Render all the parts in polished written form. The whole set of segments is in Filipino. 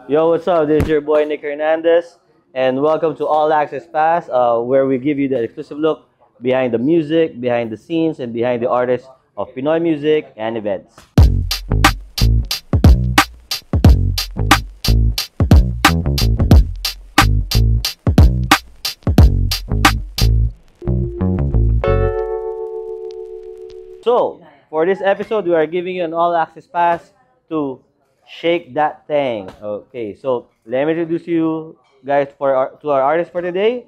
Yo, what's up? This is your boy Nick Hernandez, and welcome to All Access Pass, where we give you the exclusive look behind the music, behind the scenes, and behind the artists of Pinoy music and events. So, for this episode, we are giving you an All Access Pass to Shake That Thing. Okay, so let me introduce you guys to our artist for today.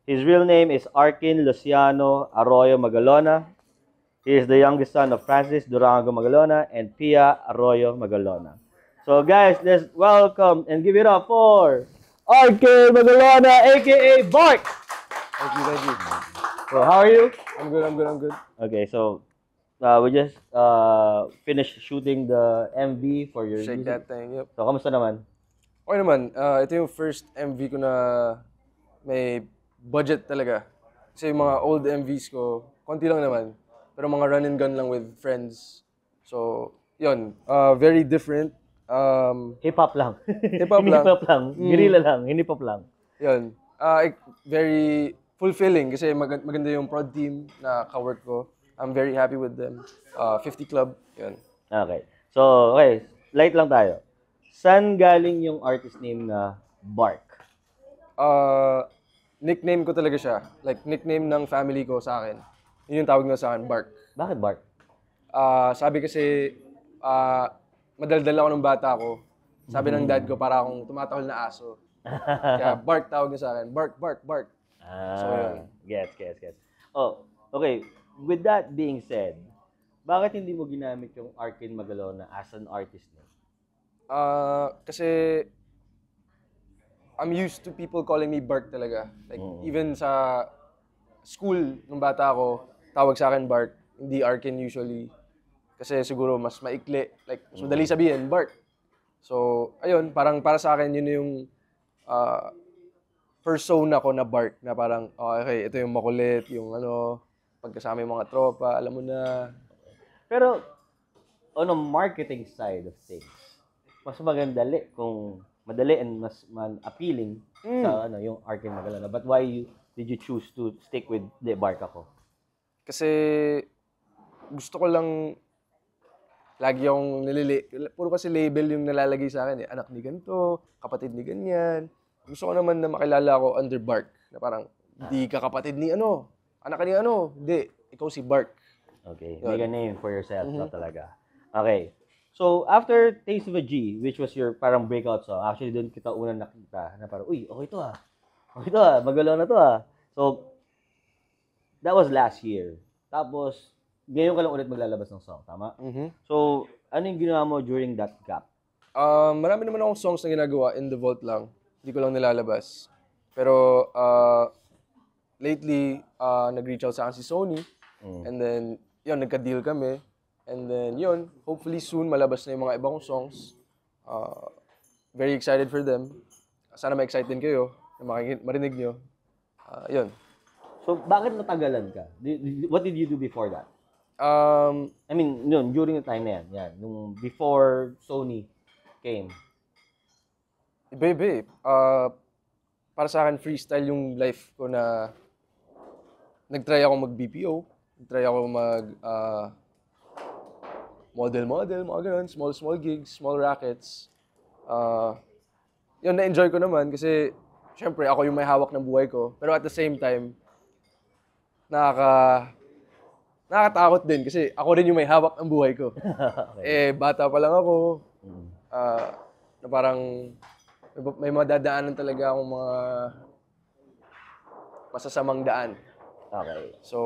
His real name is Arkin Luciano Arroyo Magalona. He is the youngest son of Francis Durango Magalona and Pia Arroyo Magalona. So guys, let's welcome and give it up for Arkin Magalona, aka Bart. Thank you. So how are you? I'm good. Okay, so we just finished shooting the MV for your Shake music. that thing, yep. So kamusta naman? Okay naman, ito yung first MV ko na may budget talaga. Kasi yung mga old MVs ko, konti lang naman. Pero mga run and gun lang with friends. So, yun, very different. Hip hop lang. Hip-hop Hindi lang. hip hop lang. Guerrilla lang, hindi pop lang. Yun, very fulfilling kasi maganda yung prod team na ka-work ko. I'm very happy with them. 50 Club, yun. Okay. So, okay, light lang tayo. Saan galing yung artist name na Bark? Nickname ko talaga siya. Like, nickname ng family ko sa akin. Yun yung tawag nila sa akin, Bark. Bakit Bark? Sabi kasi, madaldal ako nung bata ko. Sabi ng dad ko, para akong tumatahol na aso. Kaya Bark tawag niya sa akin. Bark, Bark, Bark. So, yun. Gets. Oh, okay. With that being said, bakit hindi mo ginamit yung Arkin Magalona as an artist name? Kasi, I'm used to people calling me Bark talaga. Like, even sa school, nung bata ako, tawag sa akin Bark, hindi Arkin usually. Kasi siguro mas maikli. Like, mas madali sabihin, Bark. So, ayun, parang para sa akin, yun yung persona ko na Bark. Na parang, okay, ito yung makulit, yung ano, pagkasama yung mga tropa, alam mo na. Pero, on a marketing side of things, mas magandali kung madali and mas appealing sa ano yung Arkin Magalona. But why did you choose to stick with the Bark ako? Kasi gusto ko lang lagi akong puro kasi label yung nalalagay sa akin eh. Anak ni ganito, kapatid ni ganyan. Gusto ko naman na makilala ako under Bark. Na parang, hindi ka kapatid ni ano, anak ka ni ano. Hindi, ikaw si Bark. Okay, make a name for yourself na talaga. Okay. So, after Taste of a G, which was your parang breakout song, actually doon kita unang nakita na parang, uy, okay to ah. Okay to ah, Magalona to ah. So, that was last year. Tapos, ngayon ka lang ulit maglalabas ng song, tama? So, ano yung ginawa mo during that gap? Marami naman akong songs na ginagawa in the vault lang. Hindi ko lang nilalabas. Pero lately, nag-reach out sa akin si Sony. And then, yun, nagka-deal kami. And then, yun, hopefully soon malabas na yung mga ibang songs. Very excited for them. Sana ma-excite din kayo na marinig nyo. Yun. So, bakit natagalan ka? What did you do before that? I mean, yun, during the time na yan, nung before Sony came. Iba-iba eh. Para sa akin, freestyle yung life ko na nag-try ako mag-BPO. Nag-try ako model, mga ganun. Small gigs, small rackets. Yun, na-enjoy ko naman kasi syempre ako yung may hawak ng buhay ko. Pero at the same time, nakakatakot din kasi ako rin yung may hawak ng buhay ko. Okay. Bata pa lang ako. Na parang may madadaanan talaga akong mga masasamang daan. Okay. So,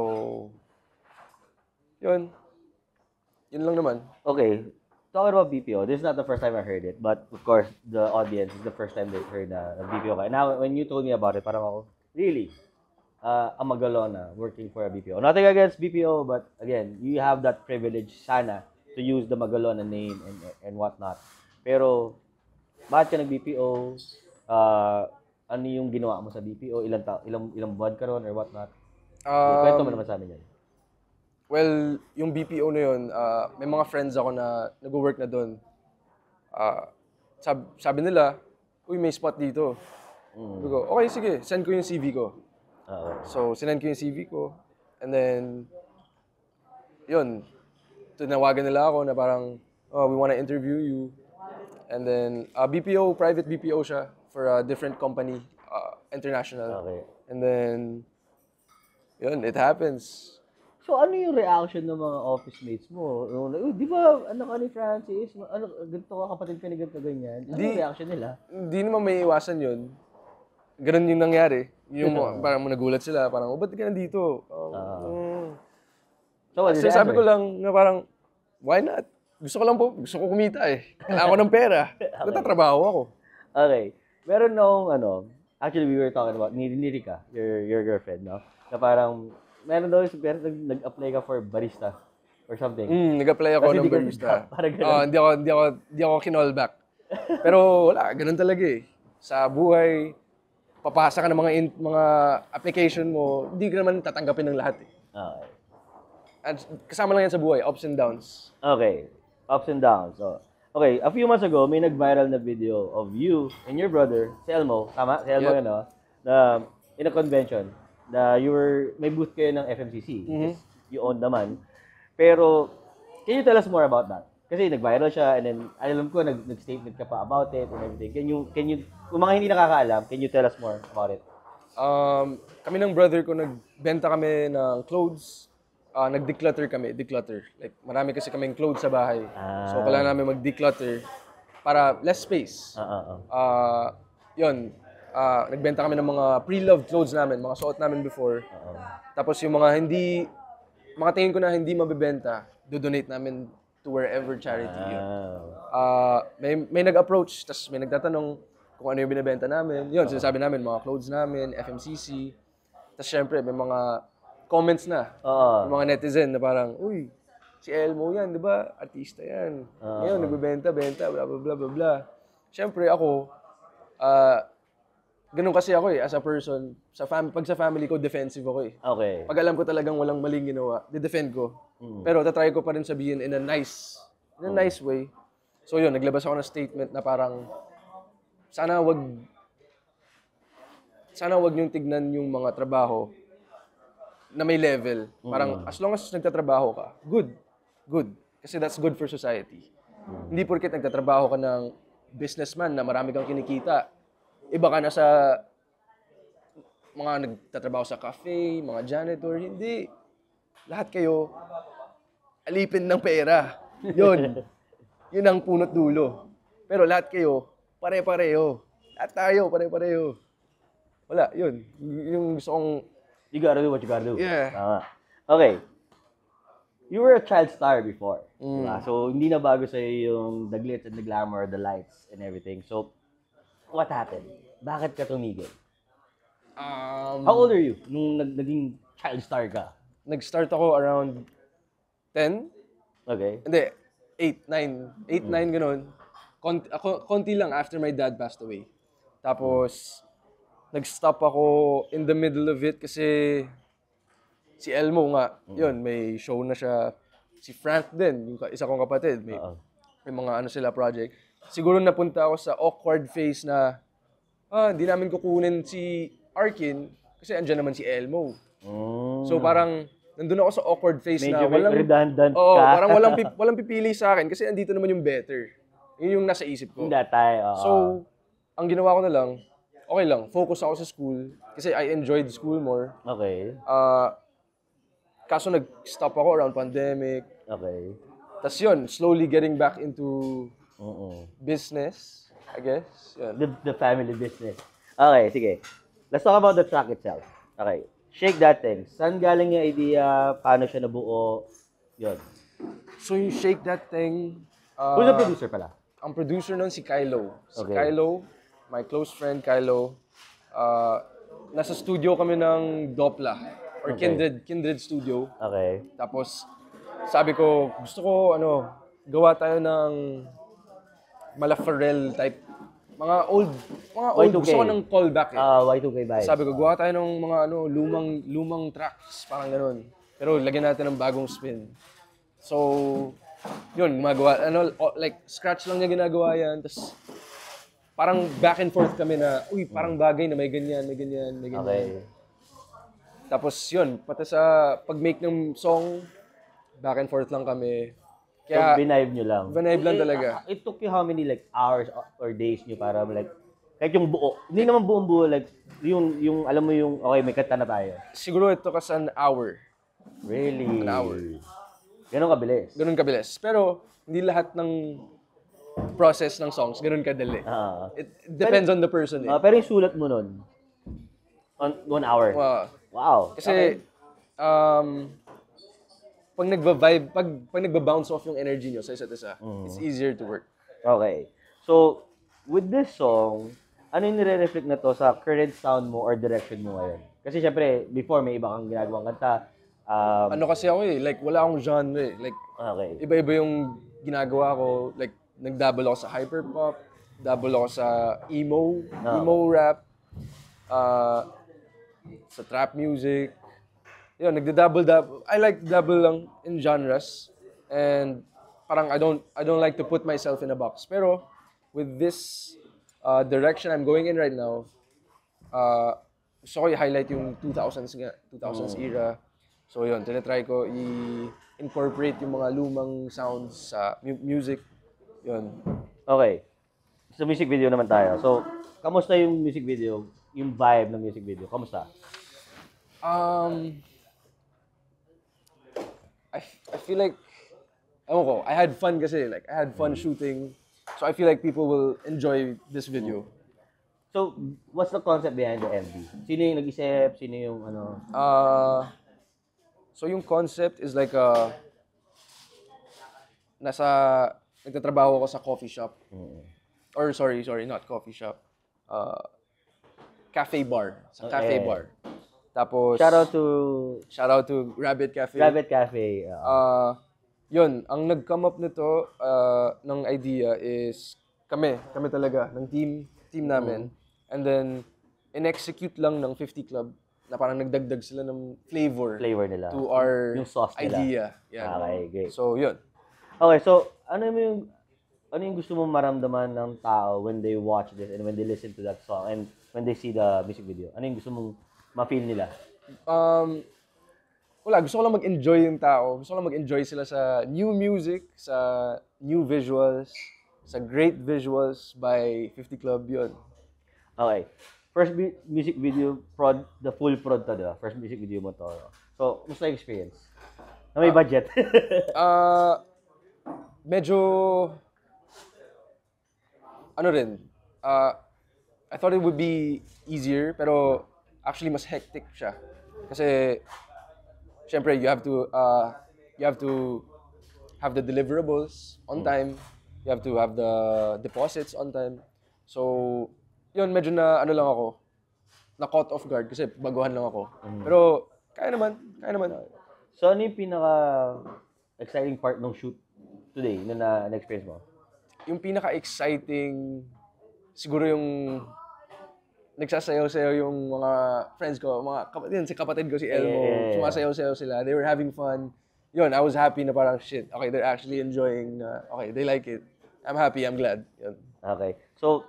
yun. Yun lang naman. Okay. Talking about BPO, this is not the first time I heard it, but of course, the audience is the first time they heard na BPO ka. Now, when you told me about it, parang ako, really? A Magalona working for a BPO. Nothing against BPO, but again, you have that privilege sana to use the Magalona name and whatnot. Pero, bakit ka nag-BPO? Ano yung ginawa mo sa BPO? Ilang buwan ka ron or whatnot? Kwento mo naman sa amin yan. Well, yung BPO na yun, may mga friends ako na nag-work na doon. sabi nila, uy, may spot dito. Sabi ko, okay, sige, send ko yung CV ko. So, sinend ko yung CV ko. And then, yun, tinawagan nila ako na parang, oh, we wanna interview you. And then, BPO, private BPO siya for a different company, international. Okay. And then, yun, it happens. So, ano yung reaction ng mga office mates mo? Di ba, anak ka ni Francis? Ano, ganito ka, kapatid ka ni ganito, ganyan? Ano yung reaction nila? Hindi naman may iwasan yun. Ganun yung nangyari. Yung parang nagulat sila, parang, oh, ba't ka nandito? So, what did So, you sabi ko answer? lang na parang, why not? Gusto ko kumita eh. Kailangan ko ng pera. Nagtatrabaho ako. Okay. Meron nung, actually, we were talking about, ni Rika, your girlfriend, no? Na parang, meron daw, nag-apply ka for barista or something. Nag-apply ako Kasi ng di ka barista. nag- parang ganun. Hindi ako kinall back. Pero wala, ganun talaga eh. Sa buhay, papasa ka ng mga application mo, hindi ka naman tatanggapin ng lahat eh. Okay. At kasama lang yan sa buhay, ups and downs. Okay. Ups and downs. So, okay, a few months ago, may nag-viral na video of you and your brother, si Elmo, tama? Si Elmo Yep. yun, no? Na, in a convention, na may booth kayo ng FMCC. Yes, you own naman. Pero, can you tell us more about that? Kasi nag-viral siya, and then, alam ko, nag-statement ka pa about it and everything. Can you, kung mga hindi nakakaalam, can you tell us more about it? Kami ng brother ko, nagbenta kami ng clothes. Nag-declutter kami, declutter. Like, marami kasi kaming clothes sa bahay. So, kailangan namin mag-declutter para less space. Yun, nagbenta kami ng mga pre-loved clothes namin, mga suot namin before. Tapos yung mga tingin ko na hindi mabibenta, do-donate namin to wherever charity yun. May nag-approach, tapos may nagtatanong kung ano yung binibenta namin. Yun, sinasabi namin, mga clothes namin, FMCC. Tapos syempre, may mga comments na. Yung mga netizen na parang, uy, si Elmo yan, di ba? Artista yan. Ngayon, nagbibenta, bla bla bla bla bla. Syempre ako, ganun kasi ako eh, as a person. Pag sa family ko, defensive ako eh. Okay. Pag alam ko talagang walang maling ginawa, de-defend ko. Pero tatry ko pa rin sabihin in a nice way. So yun, naglabas ako ng statement na parang, sana wag niyong tignan yung mga trabaho na may level. Parang as long as nagtatrabaho ka, good. Kasi that's good for society. Hindi porket nagtatrabaho ka ng businessman na marami kang kinikita. Iba ka na sa mga nagtatrabaho sa cafe, mga janitor, hindi. Lahat kayo, alipin ng pera. Yun. Yun ang punot dulo. Pero lahat kayo, pare-pareho. Lahat tayo, pare-pareho. Wala, yun. Yung gusto kong... You gotta do what you gotta do. Yeah. Tama. Okay. You were a child star before. Diba? So, hindi na bago sa'yo yung the glitz and the glamour, the lights and everything. So, what happened? Bakit ka tumigil? How old are you nung naging child star ka? Nag-start ako around 10. Okay. Hindi, 8, 9, ganun. Konti lang after my dad passed away. Tapos, nag-stop ako in the middle of it kasi si Elmo nga, yun, may show na siya. Si Frank din, yung isa kong kapatid, may mga ano sila project. Siguro napunta ako sa awkward phase na, hindi namin kukunin si Arkin kasi andyan naman si Elmo. So parang, nandun ako sa awkward phase Medyo na redundant Oo, ka. parang walang pipili sa akin kasi andito naman yung better. Yun yung nasa isip ko. Yung datay. So, ang ginawa ko na lang, okay lang, focus ako sa school kasi I enjoyed school more. Okay. Kaso nag-stop ako around pandemic. Okay. Tapos yun, slowly getting back into business, I guess. Yun. The family business. Okay, sige. Let's talk about the track itself. Okay. Shake That Thing. Saan galing yung idea? Paano siya nabuo? Yun. So yung Shake That Thing, Who's the producer pala? ang producer nun si Kylo. Si Okay. Kylo, my close friend Kylo, nasa studio kami ng Dopla or Okay. Kindred Studio. Okay. Tapos sabi ko, gusto ko gawa tayo ng Mala Pharrell type mga old Y2K. gusto ko ng callback eh. Y2K vibes. Sabi ko, gawa tayo ng mga lumang tracks, parang ganun. Pero lagyan natin ng bagong spin. So, yun, gumagawa, like, scratch lang niya ginagawa yan. Tapos, parang back and forth kami na, uy, parang bagay na may ganyan, may ganyan, may ganyan. Okay. Tapos yun, pati sa pag-make ng song, back and forth lang kami. So, Kaya, binive nyo lang. Binive lang talaga. It took you how many like hours or days nyo para like, kahit yung buo, hindi naman buong buo, like, yung alam mo yung, okay, may kanta na tayo. siguro it took us an hour. Really? An hour. Ganun kabilis. Ganun kabilis. Pero, hindi lahat ng process ng songs, ganun kadali. Ah. It depends on the person eh. Pero yung sulat mo nun, on 1 hour. Wow. Kasi, pag nagba-vibe, pag nagba-bounce off yung energy nyo sa isa't isa, it's easier to work. Okay. So, with this song, ano yung nire-reflect na to sa current sound mo or direction mo ngayon? Kasi syempre, before may iba kang ginagawang kanta. Ano kasi ako eh, like wala akong genre eh. Like, Okay. iba-iba yung ginagawa ko. Like, nag-double ako sa hyperpop, double ako sa emo rap, sa trap music. Yun, nagda-double. I like double lang in genres. And parang I don't like to put myself in a box. Pero with this direction I'm going in right now, gusto ko i-highlight yung 2000s era. So yun, tinatry ko i-incorporate yung mga lumang sounds sa music. Yun. Okay. Sa music video naman tayo. So, kamusta yung music video? Yung vibe ng music video? Kamusta? I feel like, ewan ko, I had fun kasi. Like, I had fun shooting. So I feel like people will enjoy this video. So, what's the concept behind the MV? Sino yung nag-isip? Sino yung ano? So yung concept is like nagtatrabaho ako sa coffee shop. Or sorry, not coffee shop. Cafe bar. Sa cafe bar. Tapos shout out to Rabbit Cafe. Rabbit Cafe. Yun, ang nag-come up nito ng idea is kami talaga ng team namin. And then in-execute lang ng 50 Club na parang nagdagdag sila ng flavor nila. to our Yung sauce nila. idea. Yan. Okay, great. So, yun. Okay, so ano yung gusto mong maramdaman ng tao when they watch this and when they listen to that song and when they see the music video? Ano yung gusto mong ma-feel nila? Wala, gusto ko lang mag-enjoy yung tao. Gusto ko lang mag-enjoy sila sa new music, sa new visuals, sa great visuals by 50 Club, yun. Okay. First music video the full prod to, diba? First music video mo to. So, musta yung experience? Na may budget? Medyo, ano rin, I thought it would be easier, pero actually mas hectic siya. Kasi, syempre, you have to have the deliverables on time. You have to have the deposits on time. So, yun, medyo na, ano lang ako, na caught off guard kasi baguhan lang ako. Pero, kaya naman. So, ano yung pinaka-exciting part ng shoot today na na-experience mo? Yung pinaka-exciting, siguro yung nagsasayaw-sayaw yung mga friends ko, si kapatid ko, si Elmo, sumasayaw-sayaw sila. They were having fun. Yun, I was happy na parang, shit, okay, they're actually enjoying, okay, they like it. I'm happy, I'm glad. Yun. Okay. So,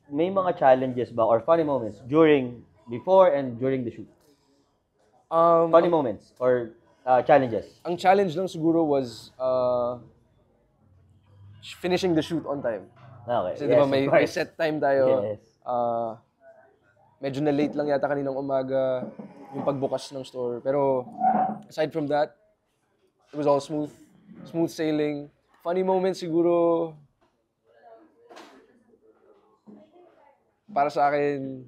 may mga challenges ba or funny moments before and during the shoot? Funny moments or challenges? Ang challenge lang siguro was finishing the shoot on time. Okay. Kasi di ba may set time tayo. Yes. Medyo na late lang yata kaninang umaga yung pagbukas ng store. Pero aside from that, it was all smooth sailing. Funny moments siguro para sa akin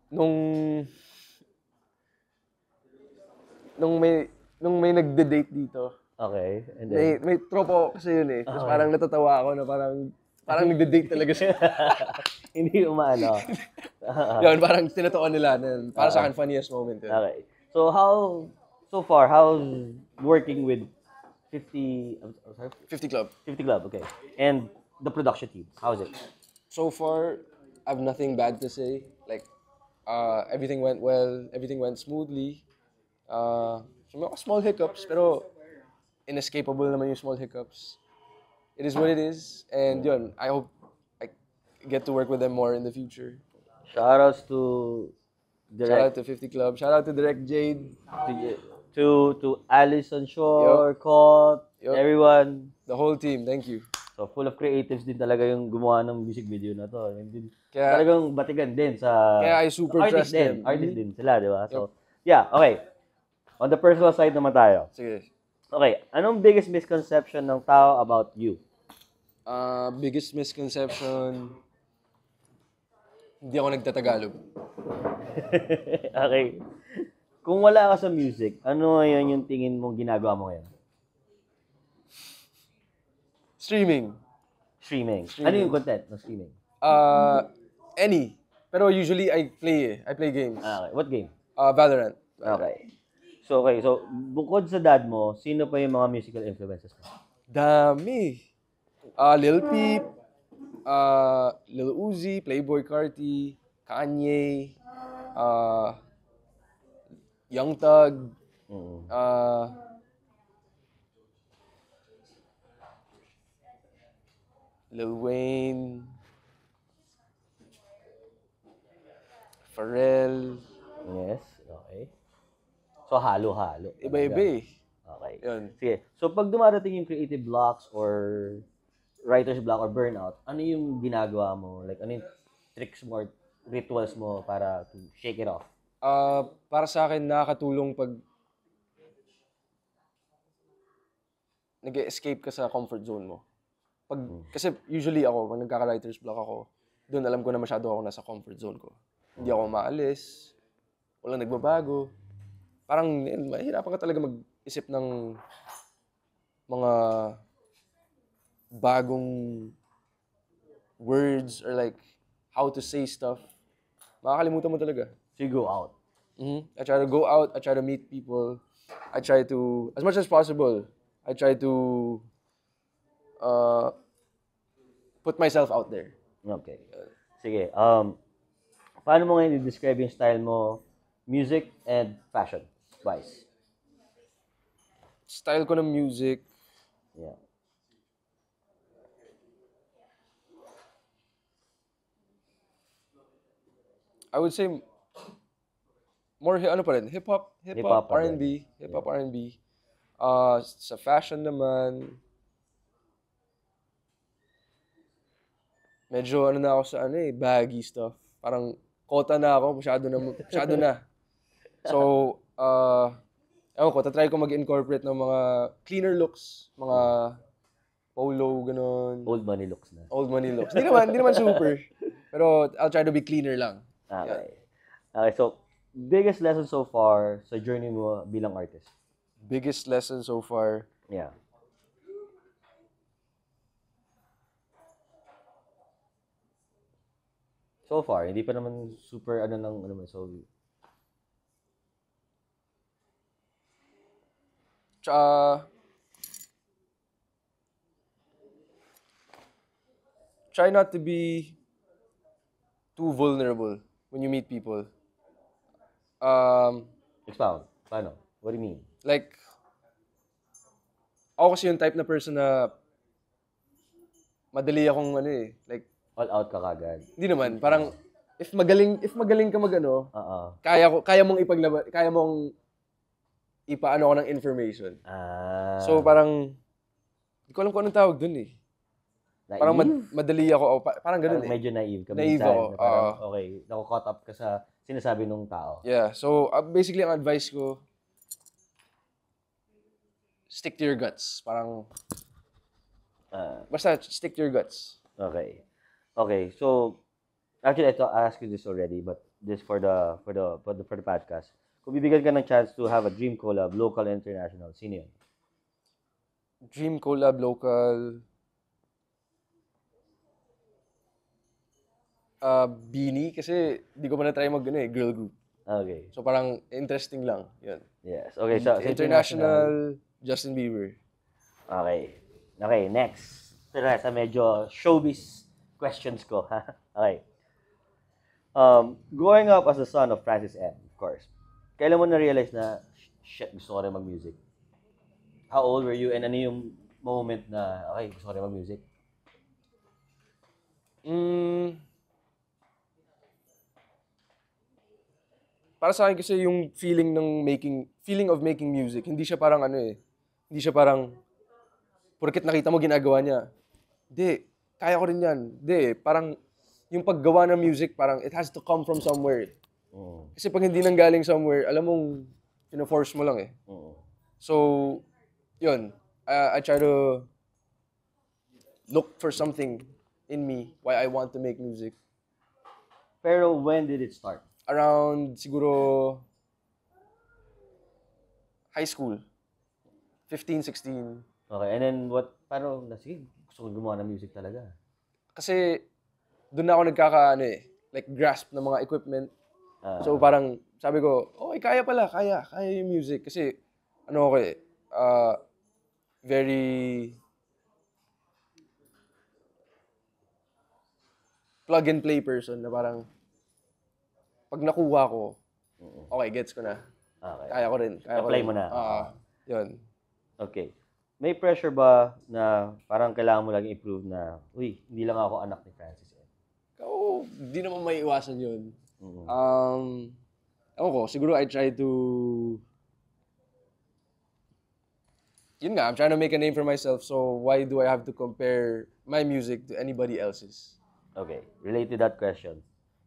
nung may nagde-date dito. Okay. And then, May tropo kasi yun eh. Tapos parang natatawa ako na parang nagde-date talaga siya. hindi umaano. Yun, parang tinatoon nila. Para sa akin, funniest moment yun. Okay. So, how's working with 50 Club. 50 Club, okay. And the production team, how's it? So far, I have nothing bad to say. Like, everything went well. Everything went smoothly. So, mga small hiccups, pero inescapable naman yung small hiccups. It is what it is. And yun, I hope I get to work with them more in the future. Shoutouts to Shout out Direct, to 50 Club. Shout out to Direct Jade. to Allison Shore, Colt, Yup. everyone. The whole team. Thank you. So, full of creatives din talaga yung gumawa ng music video na to. And din, Kaya- talagang batigan din sa Kaya I super artist trust din. them. Artist din sila, di ba? So, yeah, okay. On the personal side naman tayo. Sige. Okay, anong biggest misconception ng tao about you? Biggest misconception, hindi ako nagtatagalog. Okay. Kung wala ka sa music, ano ngayon yung tingin mong ginagawa mo ngayon? Streaming. Streaming. Ano yung content ng streaming? Any. Pero usually I play games. Okay. What game? Valorant. Okay. So, bukod sa dad mo, sino pa yung mga musical influences mo? Dami. Lil Peep, Lil Uzi, Playboy Carti, Kanye, Young Thug, Mm. Lil Wayne, Pharrell, Yes, okay. So, halo-halo. iba-iba eh. Okay. Yun. Sige. So, pag dumarating yung creative blocks or writer's block or burnout, ano yung ginagawa mo? Like, ano yung tricks mo or rituals mo para to shake it off? Para sa akin, nakakatulong pag nag-escape ka sa comfort zone mo. Kasi usually ako, pag nagkaka-writer's block ako, doon alam ko na masyado ako nasa comfort zone ko. Hindi ako maalis, walang nagbabago. Parang mahirapan ka talaga mag-isip ng mga bagong words or like how to say stuff. Makakalimutan mo talaga. So, you go out. I try to go out, I try to meet people, I try to, as much as possible, I try to put myself out there. Okay. Sige. Paano mo ngayon i-describe yung style mo, music and fashion-wise? Style ko ng music, Yeah. I would say more ano pa rin, hip-hop, Hip-hop pa rin. R&B, hip-hop, R&B. Sa fashion naman, medyo ano na ako sa baggy stuff. Parang kota na ako, masyado na. So, ewan ko, tatry ko mag-incorporate ng mga cleaner looks, mga polo, ganun. Old money looks na. Old money looks. Hindi naman super. Pero I'll try to be cleaner lang. Okay. Okay, so, biggest lesson so far sa journey mo bilang artist? Biggest lesson so far, Yeah. So far, hindi pa naman super so try not to be too vulnerable when you meet people. expound. Paano? What do you mean? Like, ako kasi yung type na person na madali akong like, All out ka kagad. hindi naman, parang, if magaling ka Oo. kaya mong kaya mong ipaano ko ng information. So, So, parang, hindi ko alam kung anong tawag dun eh. Parang madali ako, parang ganun parang eh. medyo naive ka. Naive minsan, ako, na parang, okay, nako-caught up ka sa sinasabi ng tao. Yeah, so basically ang advice ko, stick to your guts. Parang, basta stick to your guts. Okay. Okay, so actually I asked you this already, but this for the podcast. Kung bibigyan ka ng chance to have a dream collab, local and international, sino yun? Dream collab local. Beanie, kasi di ko pa na-try girl group. Okay. So parang interesting lang. Yun. Yes. Okay, so sa International, Justin Bieber. Okay. Okay, next. Sa medyo showbiz questions ko, ha? Okay. Growing up as the son of Francis M, of course, kailan mo na-realize na, shit, gusto ko rin mag-music? How old were you and ano yung moment na, okay, gusto ko rin mag-music? Mm, para sa akin kasi yung feeling of making music, hindi siya parang ano eh, hindi siya parang, porket nakita mo ginagawa niya, hindi, kaya ko rin yan. Hindi, parang yung paggawa ng music, parang it has to come from somewhere. Mm. Kasi pag hindi nang galing somewhere, alam mong, pino-force mo lang eh. Mm. So, yun, I try to look for something in me why I want to make music. Pero when did it start? Around siguro high school. 15, 16. Okay, and then paano, sige, gusto ko gumawa ng music talaga. Kasi doon na ako ano eh, like grasp ng mga equipment. So parang sabi ko, okay, kaya pala, kaya yung music. Kasi ano ako eh, very plug and play person na parang pag nakuha ko, okay, gets ko na. Okay. Kaya ko rin. Apply mo na. Yun. Okay. May pressure ba na parang kailangan mo laging i-prove na, uy, hindi lang ako anak ni Francis? Oo, di naman may iwasan yun. Mm. Ewan ko, siguro I try to... Yun nga, I'm trying to make a name for myself, so why do I have to compare my music to anybody else's? Okay, relate to that question.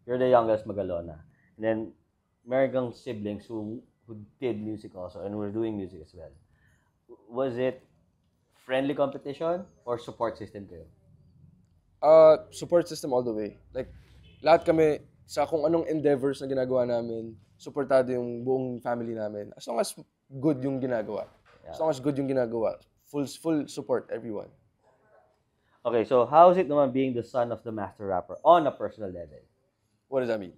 You're the youngest Magalona. And then, meron kang siblings who did music also and were doing music as well. Was it friendly competition or support system kayo? Support system all the way. Like, lahat kami, sa kung anong endeavors na ginagawa namin, supportado yung buong family namin. As long as good yung ginagawa. As long as good yung ginagawa. Full support, everyone. Okay, so how is it naman being the son of the master rapper on a personal level? What does that mean?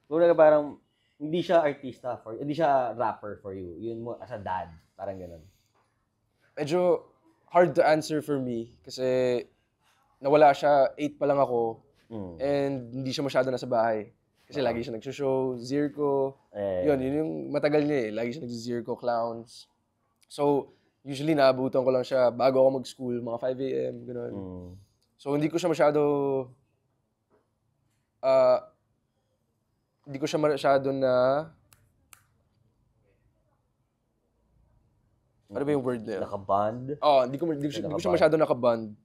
Kung parang hindi siya artista hindi siya rapper for you. Yun mo as a dad, parang ganun. Medyo hard to answer for me kasi nawala siya, 8 pa lang ako and hindi siya masyado nasa bahay. Kasi lagi siya nagsho-show, Zirco. Yun yung matagal niya eh. Lagi siya nagsi-Zirco, clowns. So, usually naabutan ko lang siya bago ako mag-school, mga 5 a.m., gano'n. So, hindi ko siya masyado na... Ano ba yung word na yun? Nakaband? Oo, hindi ko siya masyado nakaband.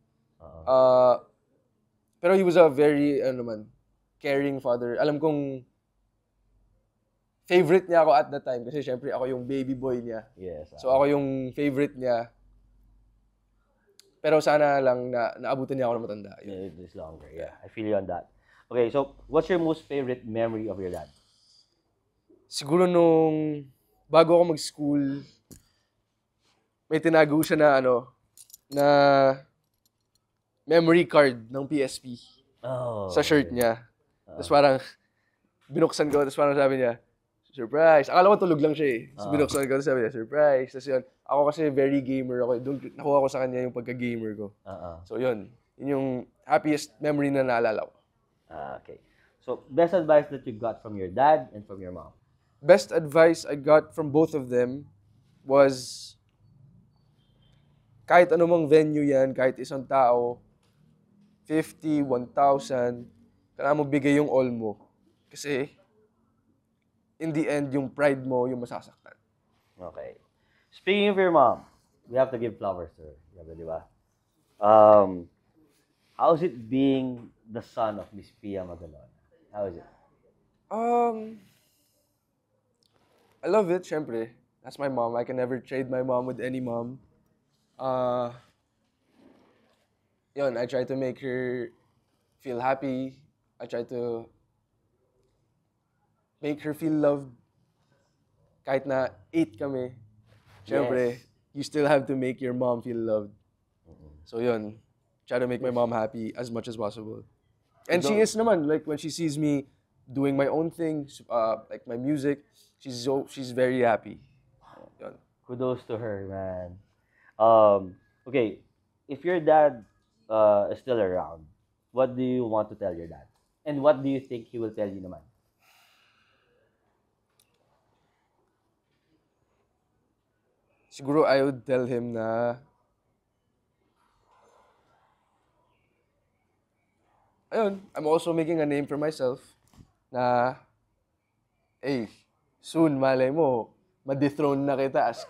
Pero he was a very, caring father. Alam kong favorite niya ako at that time kasi syempre ako yung baby boy niya. Yes. So ako yung favorite niya. Pero sana lang na naabutan niya ako ng matanda. It is longer. Yeah, I feel you on that. Okay, so what's your most favorite memory of your dad? Siguro nung bago ako mag-school, may tinago siya na memory card ng PSP sa shirt niya. Tapos parang binuksan ko, tapos parang sabi niya, surprise. Akala ko tulog lang siya eh. Tapos binuksan ko, tapos sabi niya, surprise. Tapos yun, ako kasi very gamer ako. Doon nakuha ko sa kanya yung pagka-gamer ko. So yun yung happiest memory na naalala ko. Okay. So, best advice that you got from your dad and from your mom? Best advice I got from both of them was kahit anumang venue yan, kahit isang tao, 50, 1,000, kailangan mo bigay yung all mo. Kasi, in the end, yung pride mo yung masasaktan. Okay. Speaking of your mom, we have to give flowers to her. Di ba? How is it being the son of Miss Pia Magalona? How is it? I love it, syempre. That's my mom. I can never trade my mom with any mom. Yun, I try to make her feel happy. I try to make her feel loved. Kahit na 8 kami, syempre, you still have to make your mom feel loved. So yun, try to make my mom happy as much as possible. And she is naman, like when she sees me doing my own thing, like my music, she's very happy. Yun. Kudos to her, man. Okay, if your dad is still around, what do you want to tell your dad? And what do you think he will tell you naman? Siguro I would tell him na, ayun, I'm also making a name for myself na, hey, soon, malay mo, ma-dethrone na kita as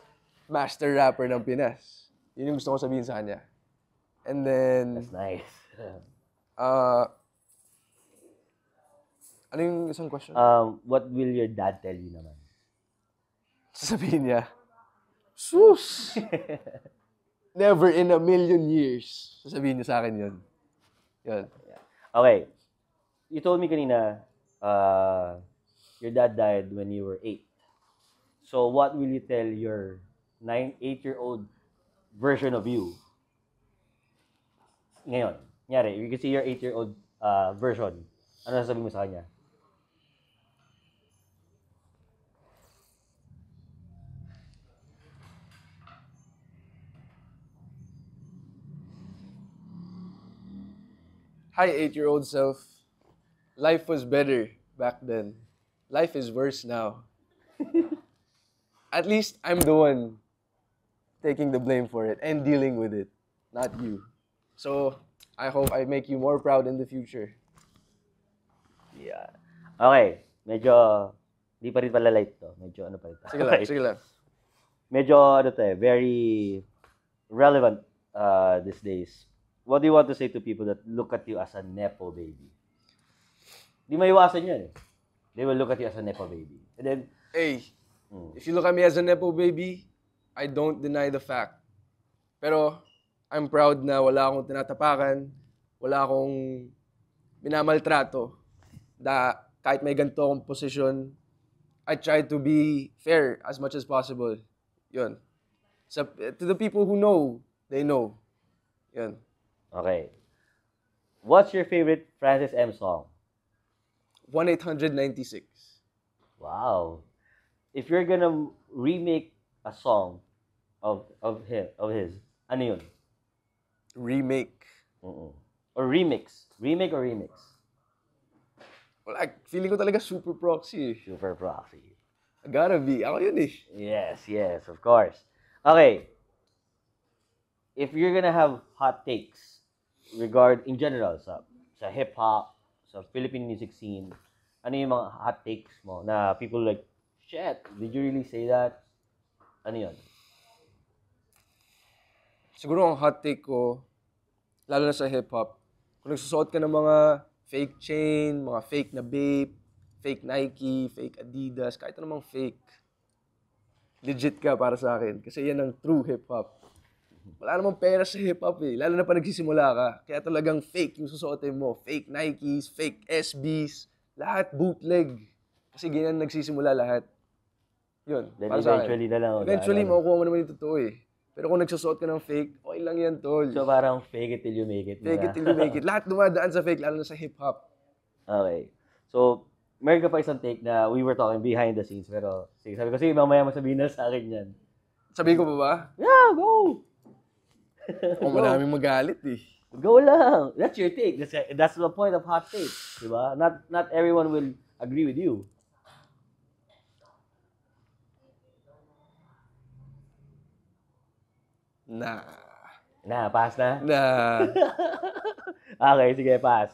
master rapper ng Pinas. Yun yung gusto ko sabihin sa kanya. And then, That's nice. uh, ano yung isang question? What will your dad tell you naman? Sasabihin niya, sus! Never in a million years. Sasabihin niya sa akin yun. Yun. Okay. You told me kanina, your dad died when you were 8. So what will you tell your 8-year-old version of you ngayon? Nyari, you can see your 8-year-old version. Ano sasabihin mo sa kanya? Hi, 8-year-old self. Life was better back then. Life is worse now. At least I'm the one taking the blame for it and dealing with it, not you. So, I hope I make you more proud in the future. Yeah. Okay. Medyo, di pa rin pala light to. Medyo ano pa rin to. Sige lang, Okay. sige lang. Medyo ano to eh, very relevant these days. What do you want to say to people that look at you as a nepo baby? Di maiwasan yun eh. They will look at you as a nepo baby. And then, Hey, if you look at me as a nepo baby, I don't deny the fact. Pero, I'm proud na wala akong tinatapakan, wala akong minamaltrato. Kahit may ganito akong posisyon, I try to be fair as much as possible. Yun. To the people who know, they know. Yun. okay. What's your favorite Francis M song? 1-800-96. Wow. If you're gonna remake a song of his, ano yun? Remake. Mm-mm. Or remix. Remake or remix? Wala, feeling ko talaga super proxy. Super proxy. Gotta be. Ako yun eh. Yes, of course. Okay. If you're gonna have hot takes in general sa hip hop, sa Philippine music scene, ano yung mga hot takes mo na people like, shit, did you really say that? Ano yun? Siguro ang hot take ko, lalo na sa hip-hop, kung nagsusuot ka ng mga fake chain, mga fake na vape, fake Nike, fake Adidas, kahit anong fake, legit ka para sa akin. Kasi yan ang true hip-hop. Wala namang pera sa hip-hop eh, lalo na pa nagsisimula ka. Kaya talagang fake yung susuotin mo. Fake Nikes, fake SBs, lahat bootleg. Kasi ganyan nagsisimula lahat. Yun, Then para sa akin. eventually na lang. Eventually, ano. makukuha mo naman yung totoo eh. Pero kung nagsusuot ka ng fake, okay lang yan, tol. So parang fake it till you make it. Fake it till you make it. Lahat dumadaan sa fake, lalo na sa hip-hop. Okay. So, meron ka pa isang take na we were talking behind the scenes, pero sige, sabi ko, sige, mamaya masabihin na sa akin yan. Sabihin ko pa ba? Yeah, go! O, maraming magalit eh. Go lang. That's your take. That's the point of hot take. Diba? Not everyone will agree with you. Nah. Pass na? Nah. Okay, sige, pass.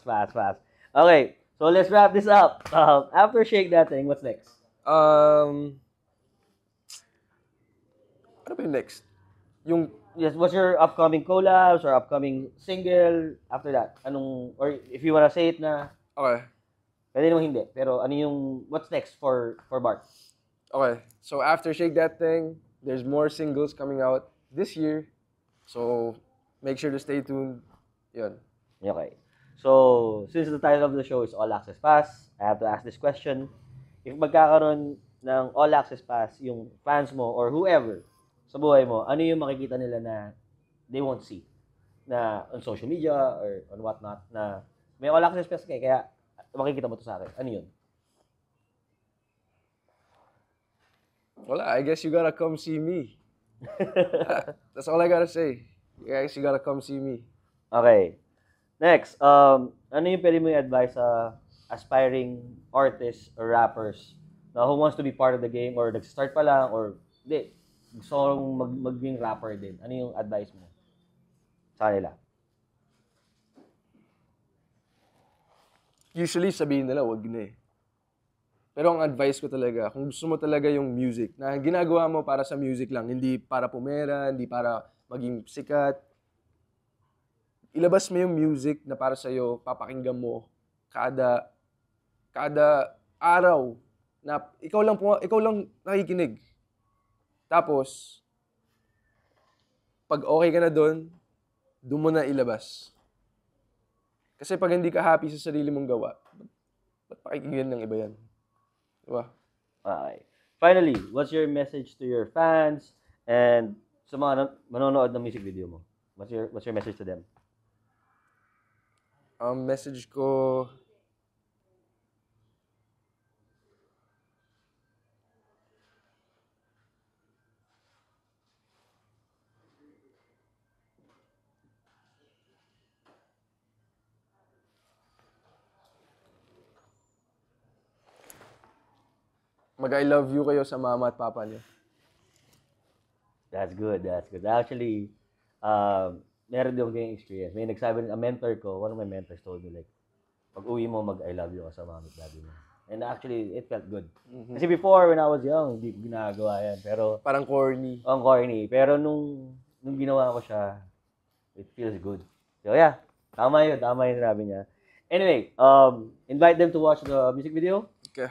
Okay, so let's wrap this up. After Shake That Thing, what's next? Ano ba yung next? Yung, Yes, what's your upcoming collabs or upcoming single after that? Or if you wanna say it na, okay. pwede naman hindi. Pero ano yung, what's next for Bart? Okay. So, after Shake That Thing, there's more singles coming out this year. So, make sure to stay tuned. Yun. Okay. So, since the title of the show is All Access Pass, I have to ask this question. If magkakaroon ng All Access Pass yung fans mo or whoever sa buhay mo, ano yung makikita nila na they won't see na on social media or on whatnot na may All Access Pass kaya makikita mo to sa akin. Ano yun? Wala, I guess you gotta come see me. That's all I gotta say. I guess you gotta come see me. Okay. Next, ano yung pwede mo i-advise sa aspiring artists or rappers na who wants to be part of the game or nag-start pa lang or hindi, gusto kong maging rapper din, ano yung advice mo sa kanila? Usually, sabihin nila, wag na eh. Pero ang advice ko talaga, kung gusto mo talaga yung music, na ginagawa mo para sa music lang, hindi para pumera, hindi para maging sikat, ilabas mo yung music na para sa'yo, papakinggan mo kada araw na ikaw lang nakikinig. Tapos, pag okay ka na doon mo na ilabas. Kasi pag hindi ka happy sa sarili mong gawa, ba't pakikinggan ng iba yan? Diba? Okay. Finally, what's your message to your fans and sa mga manonood ng music video mo? What's your message to them? Ang message ko, mag-I love you kayo sa mama at papa niyo. That's good, that's good. Actually, meron din akong experience. May nagsabi, a mentor ko, one of my mentors told me like, pag uwi mo, mag-I love you ka sa mama at daddy mo. And actually, it felt good. Kasi before, when I was young, hindi ko ginagawa yan. Pero, Parang corny. ang corny. Pero nung ginawa ko siya, it feels good. So yeah, tama yun sinabi niya. Anyway, invite them to watch the music video. Okay.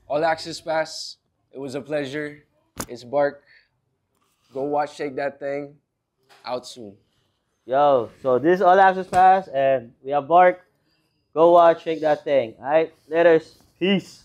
All Access Pass, it was a pleasure. It's Bark. Go watch Shake That Thing. Out soon. Yo, so this is All Access Pass, and we have Bark. Go watch Shake That Thing. Alright, laters. Peace.